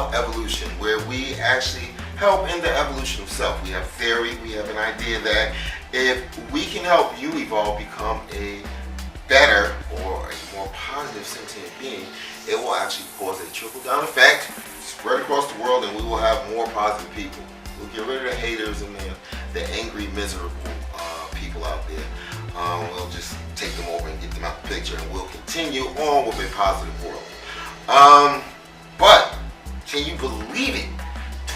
call evolution, where we actually help in the evolution of self. We have theory, we have an idea that if we can help you evolve, become a better or a more positive sentient being, it will actually cause a trickle-down effect, spread across the world, and we will have more positive people. We'll get rid of the haters and the angry, miserable people out there. We'll just take them over and get them out the picture, and we'll continue on with a positive world. But can you believe it?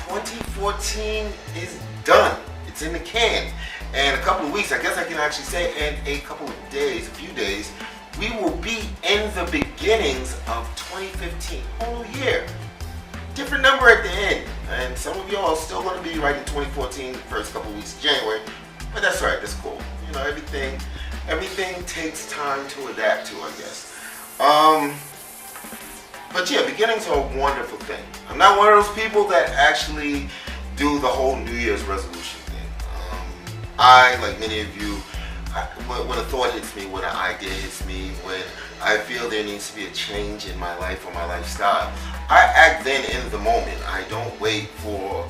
2014 is done. It's in the can. And a couple of weeks, I guess I can actually say, and a few days, we will be in the beginnings of 2015, whole year. Different number at the end. And some of y'all are still going to be right in 2014, the first couple of weeks of January. But that's all right, that's cool. You know, everything takes time to adapt to, I guess. But yeah, beginnings are a wonderful thing. I'm not one of those people that actually do the whole New Year's resolution thing. I, like many of you, when a thought hits me, when an idea hits me, when I feel there needs to be a change in my life or my lifestyle, I act then in the moment. I don't wait for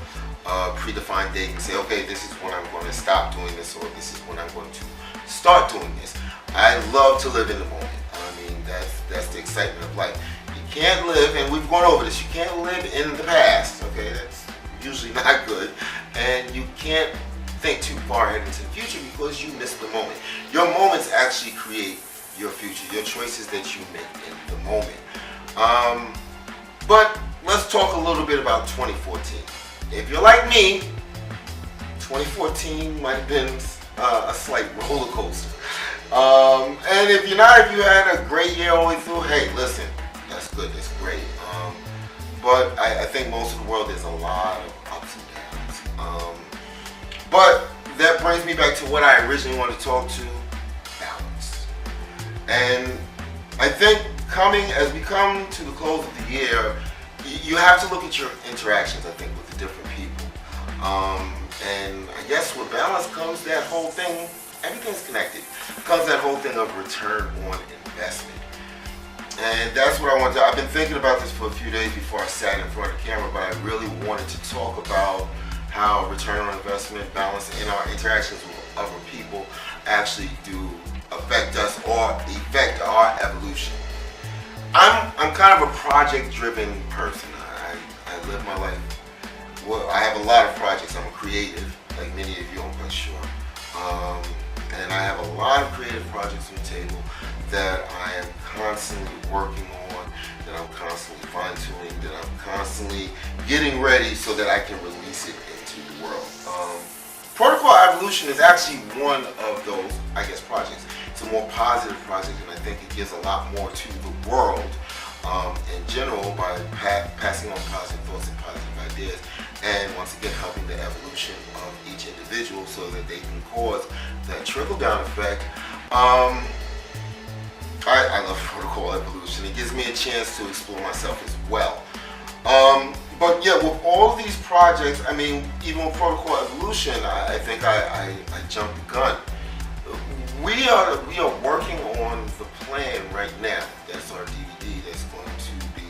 a predefined date and say, okay, this is when I'm going to stop doing this, or this is when I'm going to start doing this. I love to live in the moment. I mean, that's the excitement of life. You can't live, and we've gone over this, you can't live in the past, okay? That's usually not good. And you can't think too far ahead into the future because you miss the moment. Your moments actually create your future, your choices that you make in the moment. But let's talk a little bit about 2014. If you're like me, 2014 might have been a slight roller coaster. And if you're not, if you had a great year all the way through, hey, listen, that's good, that's great. But I think most of the world, there's a lot of ups and downs. But that brings me back to what I originally wanted to talk to, balance. And I think as we come to the close of the year, you have to look at your interactions, I think, with the different people. And I guess with balance comes that whole thing, everything's connected, comes that whole thing of return on investment. And that's what I want to, I've been thinking about this for a few days before I sat in front of the camera, but I really wanted to talk about how return on investment, balance in our interactions with other people actually do affect us or affect our evolution. I'm kind of a project-driven person. I live my life. Well, I have a lot of projects. I'm a creative, like many of you, I'm quite sure. And I have a lot of creative projects on the table that I am constantly working on, that I'm constantly fine-tuning, that I'm constantly getting ready so that I can release it into the world. Protocol Evolution is actually one of those, I guess, projects. It's a more positive project, and I think it gives a lot more to the world in general by passing on positive thoughts and positive ideas, and once again helping the evolution of each individual so that they can cause that trickle-down effect. I love Protocol Evolution. It gives me a chance to explore myself as well. But yeah, with all of these projects, I mean, even with Protocol Evolution, I think I jumped the gun. We are working on the plan right now. That's our DVD that's going to be,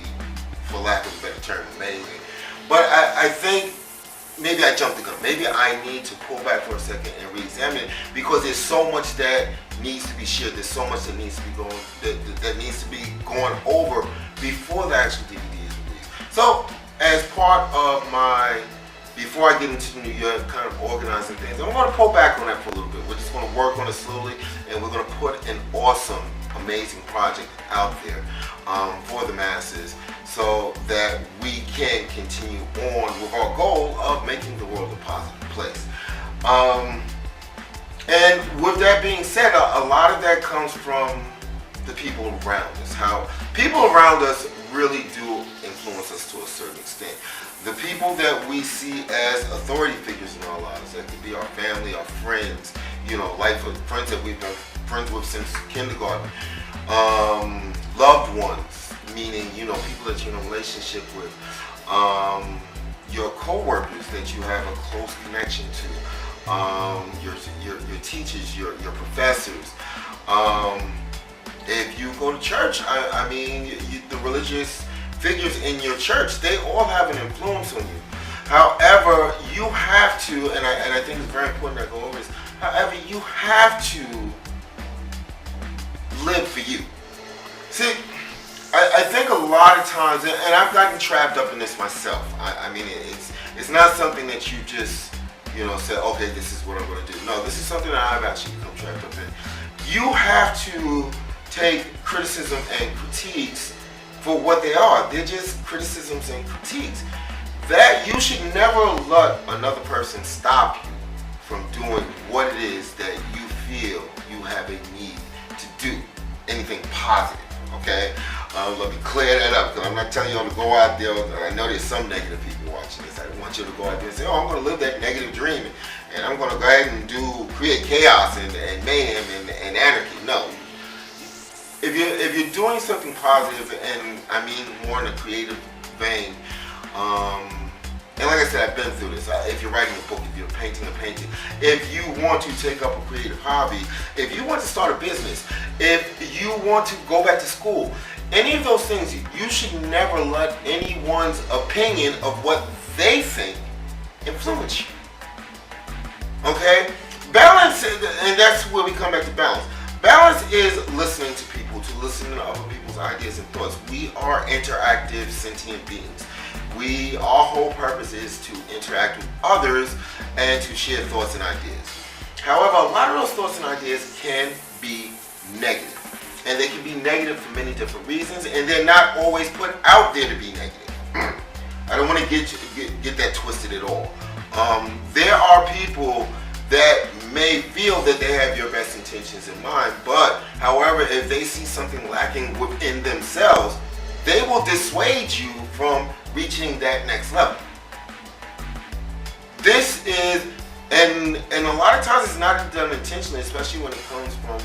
for lack of a better term, amazing. But I think maybe I jumped the gun. Maybe I need to pull back for a second and re-examine it, because there's so much that needs to be shared. There's so much that needs to be going over before the actual DVD is released. So, as part of my, before I get into the new year, kind of organizing things, I'm going to pull back on that for a little bit. We're just going to work on it slowly, and we're going to put an awesome, amazing project out there for the masses, so that we can continue on with our goal of making the world a positive place. And with that being said, a lot of that comes from the people around us. How people around us really do influence us to a certain extent. The people that we see as authority figures in our lives, that could be our family, our friends, friends that we've been friends with since kindergarten, loved ones, meaning, people that you're in a relationship with, your co-workers that you have a close connection to, your teachers, your professors. If you go to church, I mean, the religious figures in your church, they all have an influence on you. However, you have to, and I think it's very important to go over this, however, you have to live for you. See, I think a lot of times, and I've gotten trapped up in this myself. I mean, it's not something that you just, say, okay, this is what I'm going to do. No, this is something that I've actually become trapped up in. You have to take criticism and critiques for what they are. They're just criticisms and critiques. That you should never let another person stop you from doing what it is that you feel you have a need to do. Anything positive, okay? Let me clear that up, because I'm not telling y'all to go out there. I know there's some negative people watching this. I don't want you to go out there and say, oh, I'm going to live that negative dream, and I'm going to go ahead and create chaos and mayhem and anarchy. No. If you're doing something positive, and I mean more in a creative vein, and like I said, I've been through this. If you're writing a book, if you're painting a painting, if you want to take up a creative hobby, if you want to start a business, if you want to go back to school, any of those things, you should never let anyone's opinion of what they think influence you. Okay? Balance, and that's where we come back to balance. Balance is listening to people, to listen to other people's ideas and thoughts. We are interactive, sentient beings. Our whole purpose is to interact with others and to share thoughts and ideas. However, a lot of those thoughts and ideas can be negative. And they can be negative for many different reasons, and they're not always put out there to be negative. I don't want to get that twisted at all. There are people that may feel that they have your best intentions in mind, but however, if they see something lacking within themselves, they will dissuade you from reaching that next level. This is, and a lot of times it's not done intentionally, especially when it comes from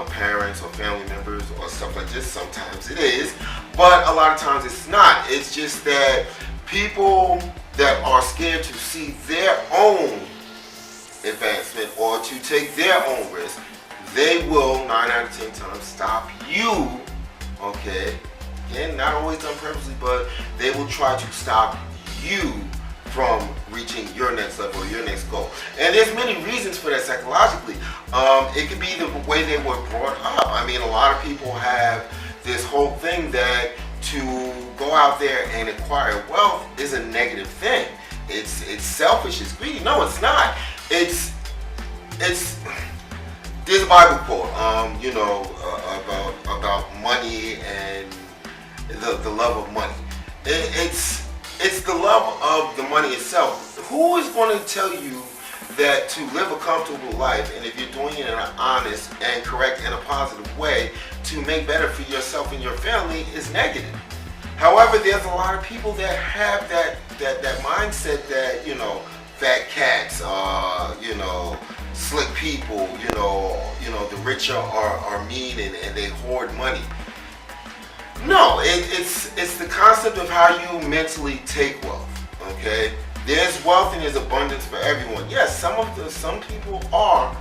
parents or family members or stuff like this. Sometimes it is, but a lot of times it's not. It's just that people that are scared to see their own advancement or to take their own risk, they will 9 out of 10 times stop you. Okay, again, not always done purposely, but they will try to stop you from reaching your next level or your next goal. And there's many reasons for that psychologically. It could be the way they were brought up. I mean, a lot of people have this whole thing that to go out there and acquire wealth is a negative thing. It's selfish, it's greedy. No, it's not. It's there's a Bible quote, about money and the love of money. It's the love of the money itself. Who is going to tell you that to live a comfortable life, and if you're doing it in an honest and correct and a positive way to make better for yourself and your family is negative? However, there's a lot of people that have that mindset that, fat cats, slick people, the rich are mean and they hoard money. No, it's the concept of how you mentally take wealth. Okay, there's wealth and there's abundance for everyone. Yes, some people are,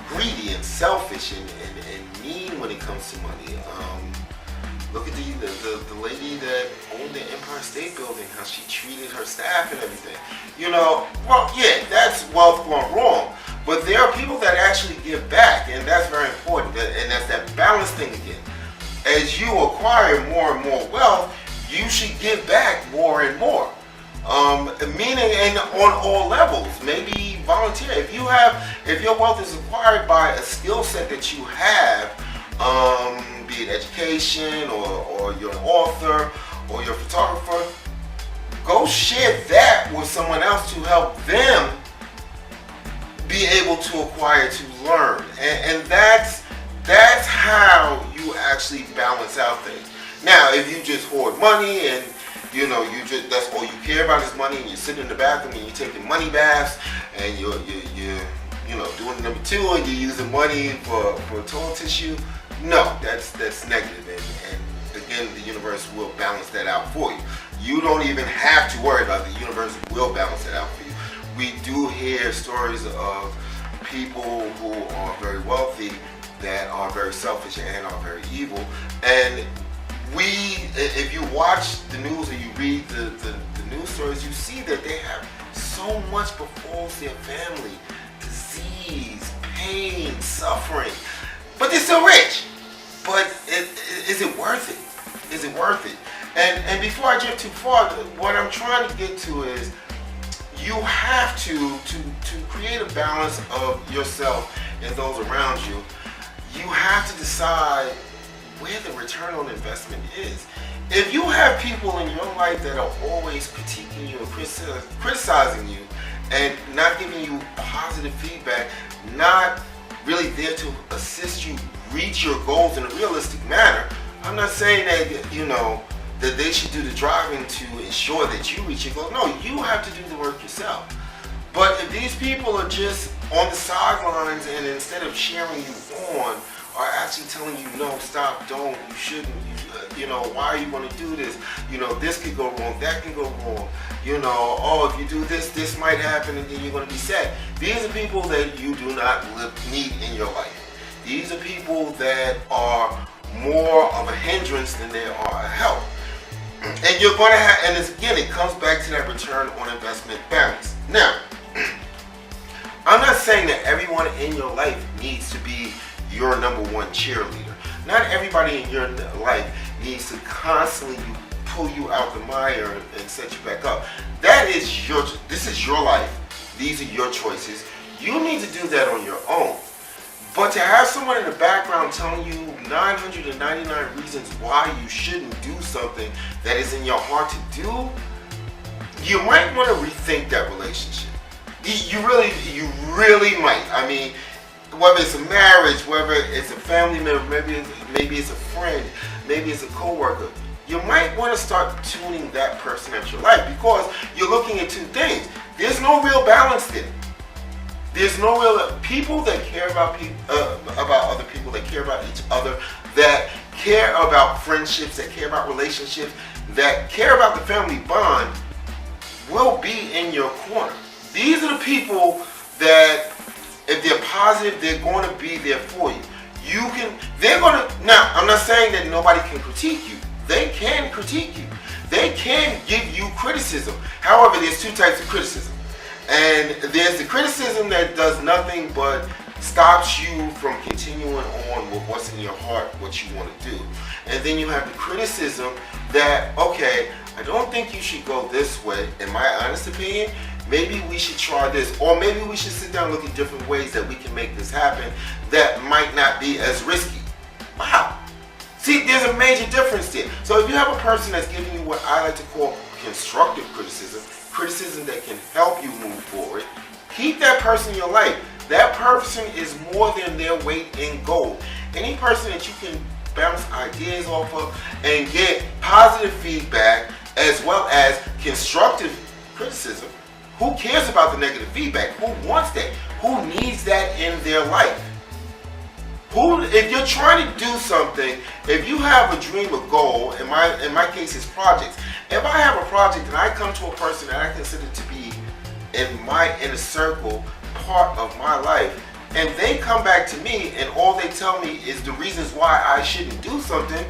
greedy and selfish and mean when it comes to money. Look at the lady that owned the Empire State Building, how she treated her staff and everything. Well, yeah, that's wealth gone wrong. But there are people that actually give back, and that's very important. And that's that balance thing again. As you acquire more and more wealth, you should give back more and more. Meaning, and on all levels, maybe volunteer. If your wealth is acquired by a skill set that you have, be it education or you're an author or you're a photographer, go share that with someone else to help them be able to acquire, to learn. And that's how you actually balance out things. Now, if you just hoard money and that's all you care about is money, and you're sitting in the bathroom and you're taking money baths and you're doing number two and you're using money for toilet tissue, no, that's negative. And again, the universe will balance that out for you. You don't even have to worry about it. The universe will balance it out for you. We do hear stories of people who are very wealthy that are very selfish and are very evil, and if you watch the news or you read the news stories, you see that they have so much befalls their family. Disease, pain, suffering. But they're still rich. But is it worth it? Is it worth it? And before I drift too far, what I'm trying to get to is you have to create a balance of yourself and those around you. You have to decide where the return on investment is. If you have people in your life that are always critiquing you and criticizing you and not giving you positive feedback, not really there to assist you reach your goals in a realistic manner, I'm not saying that, that they should do the driving to ensure that you reach your goal. No, you have to do the work yourself. But if these people are just on the sidelines and instead of cheering you on, are actually telling you, no, stop, don't, you shouldn't, why are you going to do this? This could go wrong, that can go wrong. Oh, if you do this, this might happen and then you're going to be sad. These are people that you do not need in your life. These are people that are more of a hindrance than they are a help. And you're going to have, and again, it comes back to that return on investment balance. Now, I'm not saying that everyone in your life needs to be your number one cheerleader. Not everybody in your life needs to constantly pull you out the mire and set you back up. This is your life. These are your choices. You need to do that on your own. But to have someone in the background telling you 999 reasons why you shouldn't do something that is in your heart to do, you might want to rethink that relationship. You really might. I mean, whether it's a marriage, whether it's a family member, maybe it's a friend, maybe it's a coworker, you might want to start tuning that person at your life because you're looking at two things. There's no real balance there. There's no real people that care about other people, that care about each other, that care about friendships, that care about relationships, that care about the family bond will be in your corner. These are the people that, if they're positive, they're going to be there for you. Now, I'm not saying that nobody can critique you. They can critique you. They can give you criticism. However, there's two types of criticism. And there's the criticism that does nothing but stops you from continuing on with what's in your heart, what you want to do. And then you have the criticism that, okay, I don't think you should go this way. In my honest opinion, maybe we should try this. Or maybe we should sit down and look at different ways that we can make this happen that might not be as risky. Wow. See, there's a major difference there. So if you have a person that's giving you what I like to call constructive criticism that can help you move forward, keep that person in your life. That person is more than their weight in gold. Any person that you can bounce ideas off of and get positive feedback as well as constructive criticism, who cares about the negative feedback? Who wants that? Who needs that in their life? If you're trying to do something, if you have a dream, a goal, in my case it's projects. If I have a project and I come to a person that I consider to be in my inner circle, part of my life, and they come back to me and all they tell me is the reasons why I shouldn't do something,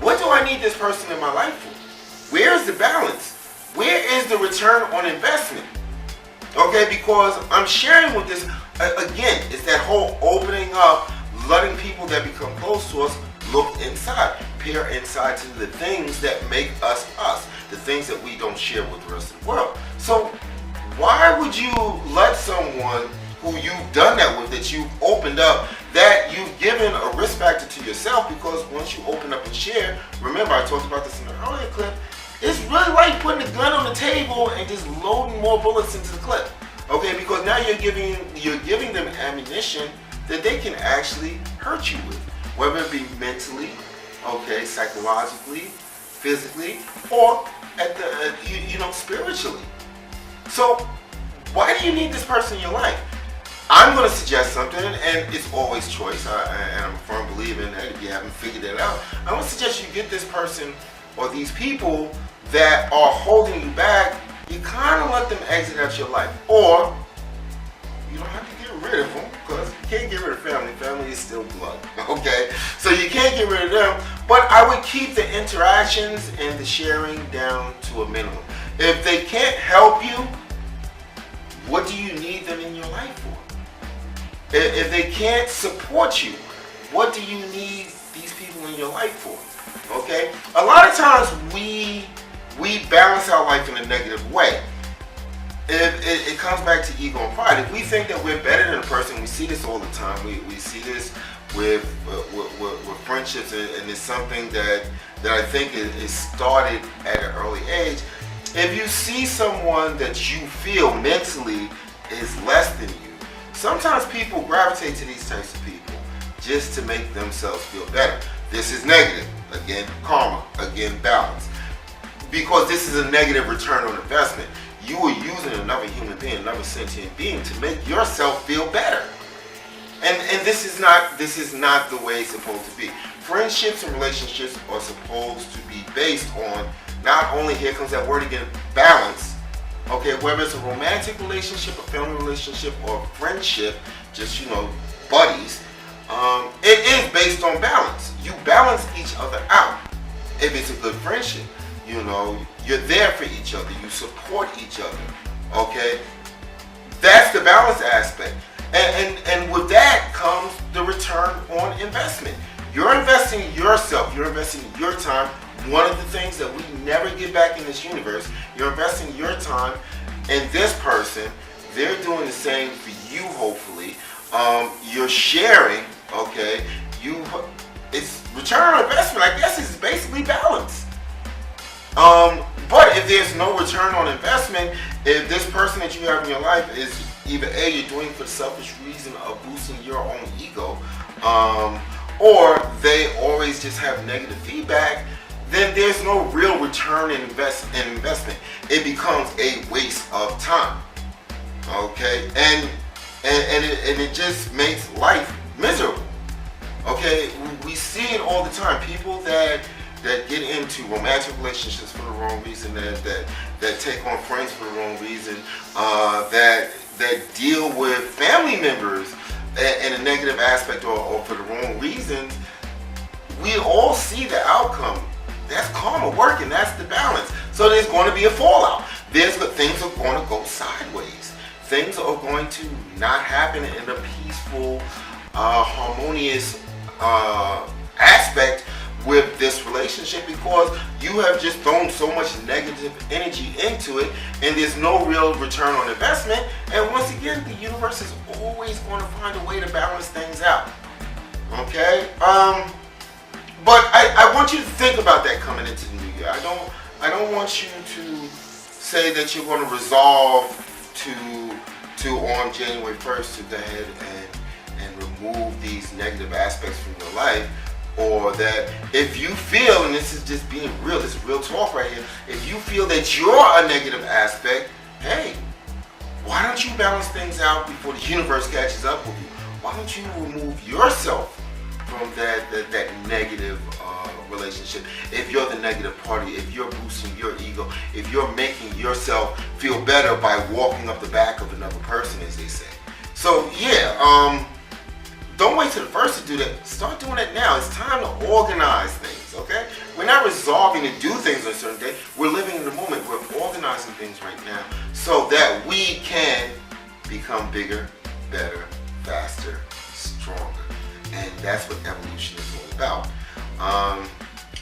what do I need this person in my life for? Where is the balance? Where is the return on investment? Okay, because I'm sharing with this, again, it's that whole opening up, letting people that become close to us look inside, peer inside to the things that make us us, the things that we don't share with the rest of the world. So why would you let someone who you've done that with, that you've opened up, that you've given a risk factor to yourself, because once you open up and share, remember I talked about this in the earlier clip, it's really like putting a gun on the table and just loading more bullets into the clip. Okay, because now you're giving them ammunition that they can actually hurt you with, whether it be mentally, okay, psychologically, physically, or at the spiritually. So why do you need this person in your life? I'm going to suggest something, and it's always choice, and I'm a firm believer in that. If you haven't figured that out, I'm going to suggest you get this person or these people that are holding you back. You kind of let them exit out your life, or you don't have to get rid of them, because you can't get rid of family. Family is still blood, okay? So you can't get rid of them, But I would keep the interactions and the sharing down to a minimum. If they can't help you, what do you need them in your life for? If they can't support you, what do you need these people in your life for? Okay? A lot of times we balance our life in a negative way. It comes back to ego and pride. If we think that we're better than a person, we see this all the time. We see this with friendships, and it's something that I think is started at an early age. If you see someone that you feel mentally is less than you, sometimes people gravitate to these types of people just to make themselves feel better. This is negative. Again, karma. Again, balance. Because this is a negative return on investment. You are using another human being, another sentient being, to make yourself feel better. And this is not the way it's supposed to be. Friendships and relationships are supposed to be based on not only, here comes that word again, balance. Okay, whether it's a romantic relationship, a family relationship, or a friendship, just, buddies, it is based on balance. You balance each other out. If it's a good friendship, you're there for each other. You support each other. Okay, that's the balance aspect. And with that comes the return on investment. You're investing in yourself. You're investing in your time. One of the things that we never get back in this universe, you're investing your time in this person. They're doing the same for you, hopefully. You're sharing, okay? It's return on investment, I guess, is basically balance. But if there's no return on investment, if this person that you have in your life is either A, you're doing it for the selfish reason of boosting your own ego, or they always just have negative feedback, then there's no real return in investment. It becomes a waste of time. Okay, and it just makes life miserable. Okay, we see it all the time. People that get into romantic relationships for the wrong reason, that take on friends for the wrong reason, that deal with family members in a negative aspect or for the wrong reasons. We all see the outcome. That's karma working. That's the balance. So there's going to be a fallout. Things are going to go sideways. Things are going to not happen in a peaceful, harmonious aspect with this relationship, because you have just thrown so much negative energy into it, and there's no real return on investment. And once again, the universe is always going to find a way to balance things out. Okay? But I want you to think about that coming into the new year. I don't want you to say that you're going to resolve to on January 1st to go ahead and remove these negative aspects from your life. Or that if you feel, and this is just being real, this is real talk right here, if you feel that you're a negative aspect, hey, why don't you balance things out before the universe catches up with you? Why don't you remove yourself from that negative relationship? If you're the negative party, if you're boosting your ego, if you're making yourself feel better by walking up the back of another person, as they say. So yeah, don't wait till the first to do that. Start doing it now. It's time to organize things, okay? We're not resolving to do things on a certain day. We're living in the moment. We're organizing things right now so that we can become bigger, better, faster, stronger. And that's what evolution is all about.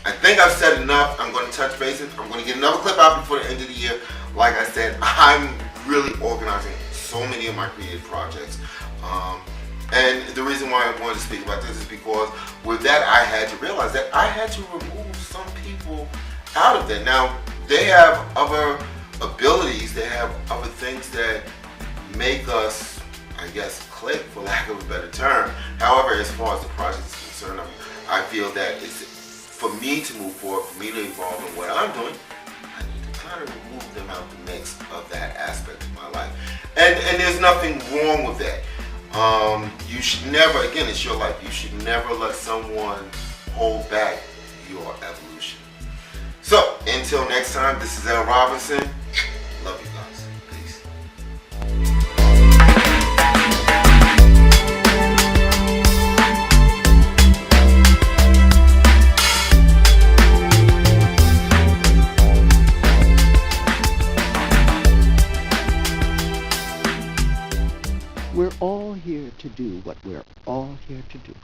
I think I've said enough. I'm going to touch bases. I'm going to get another clip out before the end of the year. Like I said, I'm really organizing so many of my creative projects. And the reason why I wanted to speak about this is because with that I had to realize that I had to remove some people out of that. Now, they have other abilities, they have other things that make us, I guess, click, for lack of a better term. However, as far as the project is concerned, I feel that it's for me to move forward, for me to evolve in what I'm doing, I need to kind of remove them out the mix of that aspect of my life. And there's nothing wrong with that. You should never, again, it's your life, you should never let someone hold back your evolution. So, until next time, this is L. Robinson. Love you guys. Peace. here to do what we're all here to do.